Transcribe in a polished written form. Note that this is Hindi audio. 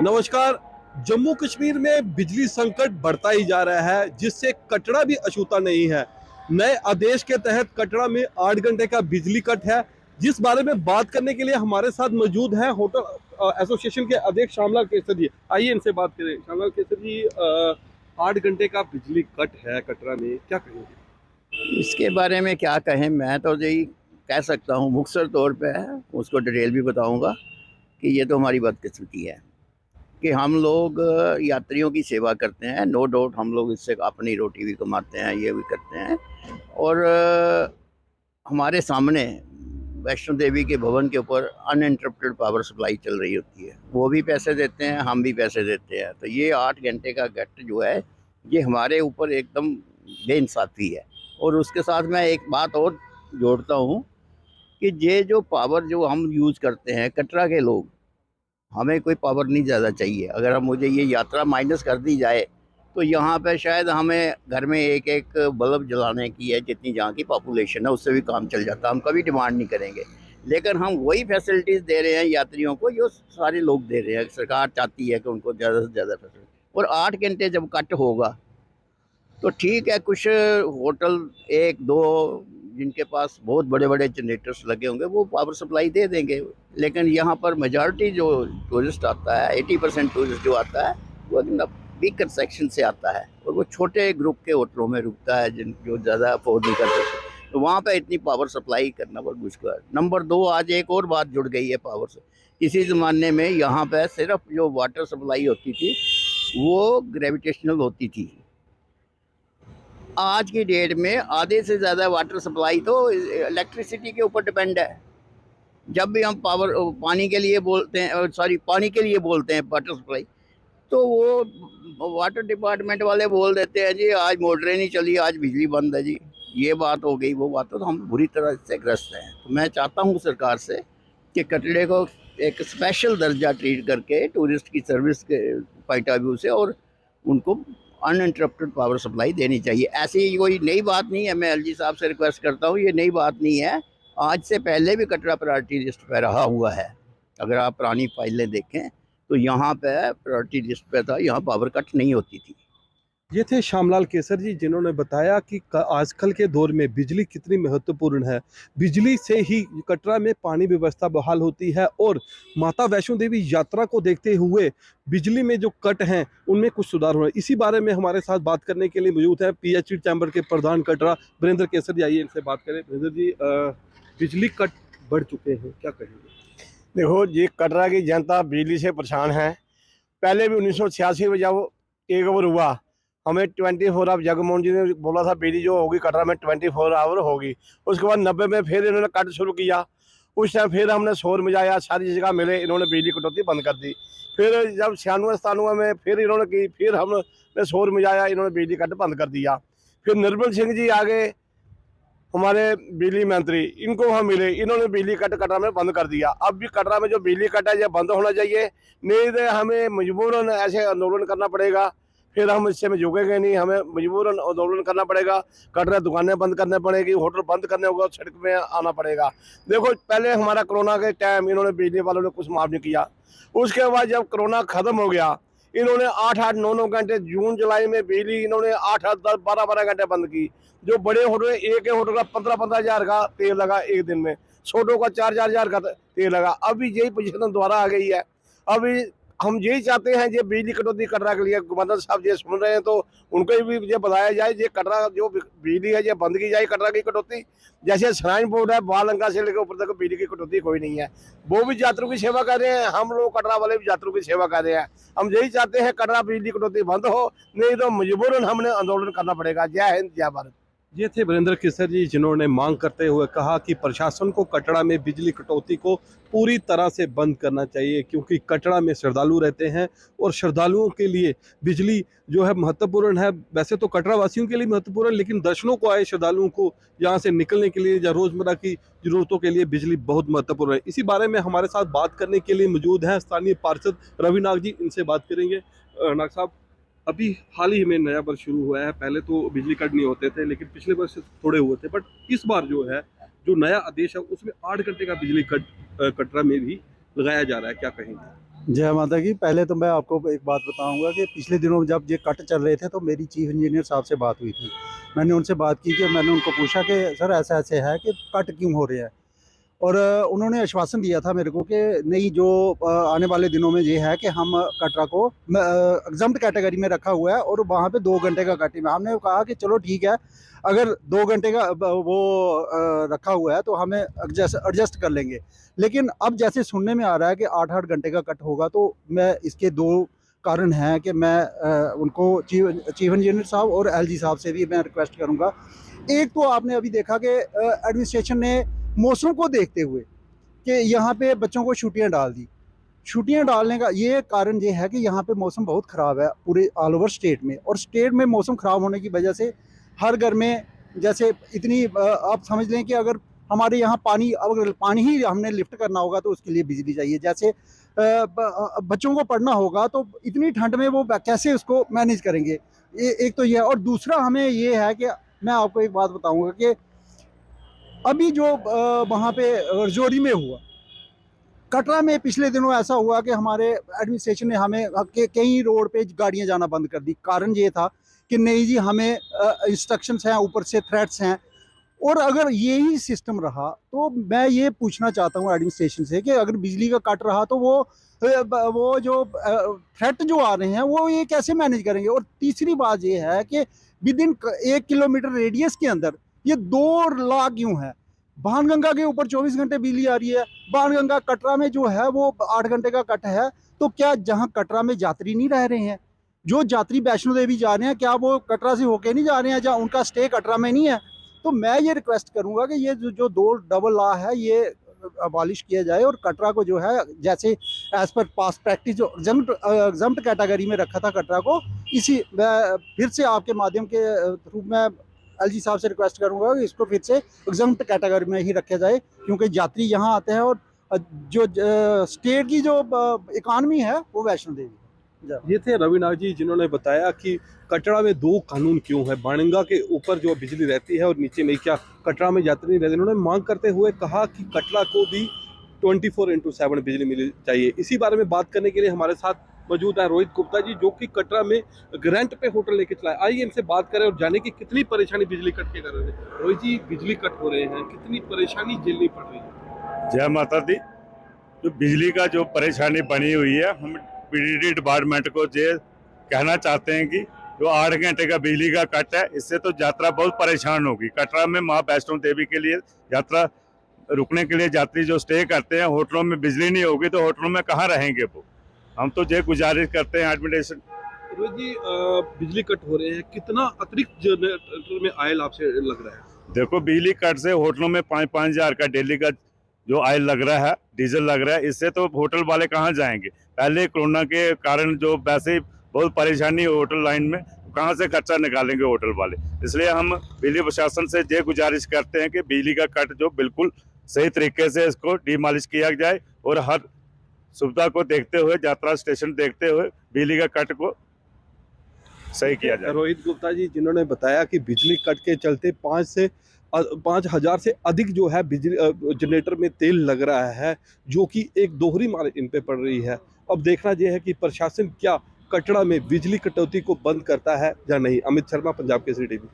नमस्कार। जम्मू कश्मीर में बिजली संकट बढ़ता ही जा रहा है, जिससे कटरा भी अछूता नहीं है। नए आदेश के तहत कटरा में 8 घंटे का बिजली कट है, जिस बारे में बात करने के लिए हमारे साथ मौजूद हैं होटल एसोसिएशन के अध्यक्ष श्यामलाल केसर जी। आइए इनसे बात करें। श्यामलाल केसर जी, 8 घंटे का बिजली कट है कटरा में, क्या कहेंगे? इसके बारे में क्या कहें, मैं तो यही कह सकता हूँ मुख्तसर तौर पे है, उसको डिटेल भी बताऊँगा कि ये तो हमारी बदकिस्मती है कि हम लोग यात्रियों की सेवा करते हैं। नो डाउट हम लोग इससे अपनी रोटी भी कमाते हैं, ये भी करते हैं। और हमारे सामने वैष्णो देवी के भवन के ऊपर अनइंटरप्टेड पावर सप्लाई चल रही होती है, वो भी पैसे देते हैं, हम भी पैसे देते हैं। तो ये 8 घंटे का कट जो है ये हमारे ऊपर एकदम बेइंसाफ़ी है। और उसके साथ मैं एक बात और जोड़ता हूँ कि ये जो पावर जो हम यूज़ करते हैं कटरा के लोग, हमें कोई पावर नहीं ज़्यादा चाहिए। अगर हम मुझे ये यात्रा माइनस कर दी जाए तो यहाँ पे शायद हमें घर में एक एक बल्ब जलाने की है, जितनी जहाँ की पॉपुलेशन है उससे भी काम चल जाता। हम कभी डिमांड नहीं करेंगे, लेकिन हम वही फैसिलिटीज़ दे रहे हैं यात्रियों को जो सारे लोग दे रहे हैं। सरकार चाहती है कि उनको ज़्यादा से ज़्यादा फैसिलिटी, और 8 घंटे जब कट होगा तो ठीक है, कुछ होटल एक दो जिनके पास बहुत बड़े बड़े जनरेटर्स लगे होंगे वो पावर सप्लाई दे देंगे, लेकिन यहाँ पर मेजॉरिटी जो टूरिस्ट आता है, 80% टूरिस्ट जो आता है वो वीकर सेक्शन से आता है, और वो छोटे ग्रुप के होटलों में रुकता है जिन जो ज़्यादा अफोर्ड नहीं कर सकते। तो वहाँ पे इतनी पावर सप्लाई करना बहुत मुश्किल है। नंबर 2, आज एक और बात जुड़ गई है पावर से। किसी ज़माने में यहाँ पे सिर्फ जो वाटर सप्लाई होती थी वो ग्रेविटेशनल होती थी। आज की डेट में आधे से ज़्यादा वाटर सप्लाई तो इलेक्ट्रिसिटी के ऊपर डिपेंड है। जब भी हम पानी के लिए बोलते हैं, पानी के लिए बोलते हैं वाटर सप्लाई, तो वो वाटर डिपार्टमेंट वाले बोल देते हैं जी आज मोटरें नहीं चली, आज बिजली बंद है जी। ये बात हो गई, वो बात तो हम बुरी तरह से ग्रस्त हैं। तो मैं चाहता हूँ सरकार से कि कटरे को एक स्पेशल दर्जा ट्रीट करके टूरिस्ट की सर्विस के पॉइंट ऑफ व्यू से और उनको अनइंटरप्टेड पावर सप्लाई देनी चाहिए। ऐसी कोई नई बात नहीं है। मैं एलजी साहब से रिक्वेस्ट करता हूँ, ये नई बात नहीं है। आज से पहले भी कटरा प्रायोरिटी लिस्ट पे रहा हुआ है। अगर आप पुरानी फाइलें देखें तो यहाँ पे प्रायोरिटी लिस्ट पे था, यहाँ पावर कट नहीं होती थी। ये थे श्यामलाल केसर जी, जिन्होंने बताया कि आजकल के दौर में बिजली कितनी महत्वपूर्ण है। बिजली से ही कटरा में पानी व्यवस्था बहाल होती है, और माता वैष्णो देवी यात्रा को देखते हुए बिजली में जो कट हैं उनमें कुछ सुधार हो रहा है। इसी बारे में हमारे साथ बात करने के लिए मौजूद है पीएचई चैम्बर के प्रधान कटरा वीरेंद्र केसर जी। आइए इनसे बात करें। वीरेंद्र जी, बिजली कट बढ़ चुके हैं, क्या कहेंगे? देखो जी, कटरा की जनता बिजली से परेशान है। पहले भी 1986 में जब टेक ओवर हुआ, हमें 24 आवर जगमोहन जी ने बोला था बिजली जो होगी कटरा में 24 आवर होगी। उसके बाद 90 में फिर इन्होंने कट शुरू किया। उस टाइम फिर हमने शोर मचाया, सारी जगह मिले, इन्होंने बिजली कटौती बंद कर दी। फिर जब 96-97 में फिर इन्होंने की, फिर हमने शोर मचाया, इन्होंने बिजली कट बंद कर दिया। फिर निर्मल सिंह जी आगे, हमारे बिजली मंत्री, इनको वहाँ मिले, इन्होंने बिजली कट कटरा में बंद कर दिया। अब भी कटरा में जो बिजली कट है ये बंद होना चाहिए, नहीं तो हमें मजबूरन ऐसे आंदोलन करना पड़ेगा। फिर हम इससे में झुकेंगे नहीं, हमें मजबूरन आंदोलन करना पड़ेगा। कटरा दुकानें बंद करने पड़ेगी, होटल बंद करने होगा, सड़क में आना पड़ेगा। देखो, पहले हमारा कोरोना के टाइम इन्होंने बिजली वालों ने कुछ माफ नहीं किया। उसके बाद जब कोरोना खत्म हो गया, इन्होंने 8-8, 9-9 घंटे जून जुलाई में बिजली इन्होंने 8-8, 10, 12-12 घंटे बंद की। जो बड़े होटल, एक होटल का 15-15 हज़ार का तेल लगा एक दिन में, छोटों का 4-4 हज़ार का तेल लगा। अभी यही पोजीशन दोबारा आ गई है। अभी हम यही चाहते हैं ये बिजली कटौती कटरा के लिए गवर्नर साहब ये सुन रहे हैं तो उनको भी ये बताया जाए, ये कटरा जो बिजली है ये बंद की जाए। कटरा की कटौती जैसे श्राइन बोर्ड है, बालंगा से लेकर ऊपर तक बिजली की कटौती कोई नहीं है। वो भी यात्रियों की सेवा कर रहे हैं, हम लोग कटरा वाले भी यात्रियों की सेवा कर रहे हैं। हम यही चाहते हैं कटरा बिजली कटौती बंद हो, नहीं तो मजबूरन हमने आंदोलन करना पड़ेगा। जय हिंद, जय भारत। ये थे वीरेंद्र केसर जी, जिन्होंने मांग करते हुए कहा कि प्रशासन को कटरा में बिजली कटौती को पूरी तरह से बंद करना चाहिए, क्योंकि कटरा में श्रद्धालु रहते हैं और श्रद्धालुओं के लिए बिजली जो है महत्वपूर्ण है। वैसे तो कटरा वासियों के लिए महत्वपूर्ण है, लेकिन दर्शनों को आए श्रद्धालुओं को यहाँ से निकलने के लिए या रोजमर्रा की जरूरतों के लिए बिजली बहुत महत्वपूर्ण है। इसी बारे में हमारे साथ बात करने के लिए मौजूद हैं स्थानीय पार्षद रवि नाग जी, इनसे बात करेंगे। नाग साहब, अभी हाल ही में नया वर्ष शुरू हुआ है। पहले तो बिजली कट नहीं होते थे, लेकिन पिछले वर्ष थोड़े हुए थे, बट इस बार जो है जो नया आदेश है उसमें 8 घंटे का बिजली कट कटरा में भी लगाया जा रहा है, क्या कहेंगे? जय माता की। पहले तो मैं आपको एक बात बताऊंगा कि पिछले दिनों जब ये कट चल रहे थे तो मेरी चीफ इंजीनियर साहब से बात हुई थी। मैंने उनसे बात की कि मैंने उनको पूछा कि सर ऐसा ऐसे है कि कट क्यों हो रहे हैं, और उन्होंने आश्वासन दिया था मेरे को कि नहीं, जो आने वाले दिनों में ये है कि हम कटरा को एग्जम्प्ट कैटेगरी में रखा हुआ है और वहाँ पे 2 घंटे का कटिंग है। हमने कहा कि चलो ठीक है, अगर 2 घंटे का वो रखा हुआ है तो हमें एडजस्ट कर लेंगे। लेकिन अब जैसे सुनने में आ रहा है कि 8-8 घंटे का कट होगा, तो मैं इसके दो कारण हैं कि मैं उनको चीफ इंजीनियर साहब और एलजी साहब से भी मैं रिक्वेस्ट करूँगा। एक तो आपने अभी देखा कि एडमिनिस्ट्रेशन ने मौसम को देखते हुए कि यहाँ पे बच्चों को छुट्टियाँ डाल दी। छुट्टियाँ डालने का ये कारण ये है कि यहाँ पे मौसम बहुत ख़राब है पूरे ऑल ओवर स्टेट में, और स्टेट में मौसम ख़राब होने की वजह से हर घर में जैसे इतनी आप समझ लें कि अगर हमारे यहाँ अगर पानी ही हमने लिफ्ट करना होगा तो उसके लिए बिजली चाहिए। जैसे बच्चों को पढ़ना होगा तो इतनी ठंड में वो कैसे उसको मैनेज करेंगे। एक तो ये है, और दूसरा हमें ये है कि मैं आपको एक बात बताऊँगा कि अभी जो वहाँ पे रजौरी में हुआ, कटरा में पिछले दिनों ऐसा हुआ कि हमारे एडमिनिस्ट्रेशन ने हमें कई रोड पे गाड़ियां जाना बंद कर दी। कारण ये था कि नहीं जी, हमें इंस्ट्रक्शंस हैं, ऊपर से थ्रेट्स हैं। और अगर यही सिस्टम रहा तो मैं ये पूछना चाहता हूँ एडमिनिस्ट्रेशन से कि अगर बिजली का कट रहा तो वो जो थ्रेट जो आ रहे हैं वो ये कैसे मैनेज करेंगे। और तीसरी बात ये है कि विद इन 1 किलोमीटर रेडियस के अंदर ये 2 ला क्यों है। बाणगंगा के ऊपर 24 घंटे बिजली आ रही है, बाणगंगा कटरा में जो है वो 8 घंटे का कट है। तो क्या जहाँ कटरा में यात्री नहीं रह रहे हैं, जो यात्री वैष्णो देवी जा रहे हैं, क्या वो कटरा से होके नहीं जा रहे हैं, जहाँ उनका स्टे कटरा में नहीं है। तो मैं ये रिक्वेस्ट करूंगा कि ये जो 2 डबल ला है ये अबॉलिश किया जाए, और कटरा को जो है जैसे एज पर पास्ट प्रैक्टिस जो एग्जम्प्ट कैटेगरी में रखा था कटरा को, इसी फिर से आपके माध्यम के थ्रू मैं एलजी साहब से रिक्वेस्ट करूंगा कि इसको फिर से एग्जम्प्ट कैटेगरी में ही रखा जाए, क्योंकि यात्री यहाँ आते हैं और जो स्टेट की जो इकॉनमी है वो वैष्णो देवी है। ये थे रविनाथ जी, जिन्होंने बताया कि कटरा में 2 कानून क्यों है। बाणगंगा के ऊपर जो बिजली रहती है और नीचे में क्या कटरा में यात्री नहीं रहते। उन्होंने मांग करते हुए कहा कि कटरा को भी 24/7 बिजली मिलनी चाहिए। इसी बारे में बात करने के लिए हमारे साथ मौजूद है रोहित गुप्ता जी, जो कि कटरा में रेंट पे होटल लेके चलाए। आइए इनसे बात करें और जाने की कितनी परेशानी बिजली कट के कर रहे हैं। रोहित जी, बिजली कट हो रहे हैं, कितनी परेशानी झेलनी पड़ रही है? जय माता दी। जो बिजली का जो परेशानी बनी हुई है, हम पीडीडी डिपार्टमेंट को ये कहना चाहते हैं कि जो 8 घंटे का बिजली का कट है, इससे तो यात्रा बहुत परेशान होगी। कटरा में माँ वैष्णो देवी के लिए यात्रा रुकने के लिए यात्री जो स्टे करते हैं, होटलों में बिजली नहीं होगी तो होटलों में कहाँ रहेंगे वो। हम तो ये गुजारिश करते हैं एडमिनिस्ट्रेशन। रोहित जी, बिजली कट हो रहे हैं, कितना अतिरिक्त जनरेटर में आयल आपसे लग रहा है? देखो, बिजली कट से होटलों में 5-5 हज़ार का डेली का जो ऑयल लग रहा है, डीजल लग रहा है, इससे तो होटल वाले कहाँ जाएंगे। पहले कोरोना के कारण जो वैसे ही बहुत परेशानी होटल लाइन में, कहाँ से खर्चा निकालेंगे होटल वाले। इसलिए हम बिजली प्रशासन से ये गुजारिश करते हैं कि बिजली का कट जो बिल्कुल सही तरीके से इसको डिमॉलिश किया जाए और हर सुविधा को देखते हुए, यात्रा स्टेशन देखते हुए बिजली का कट को सही किया जाए। रोहित गुप्ता जी, जिन्होंने बताया कि बिजली कट के चलते 5,000 से अधिक जो है बिजली जनरेटर में तेल लग रहा है, जो कि एक दोहरी मार इन पे पड़ रही है। अब देखना यह है कि प्रशासन क्या कटरा में बिजली कटौती को बंद करता है या नहीं। अमित शर्मा, पंजाब केसरी टीवी।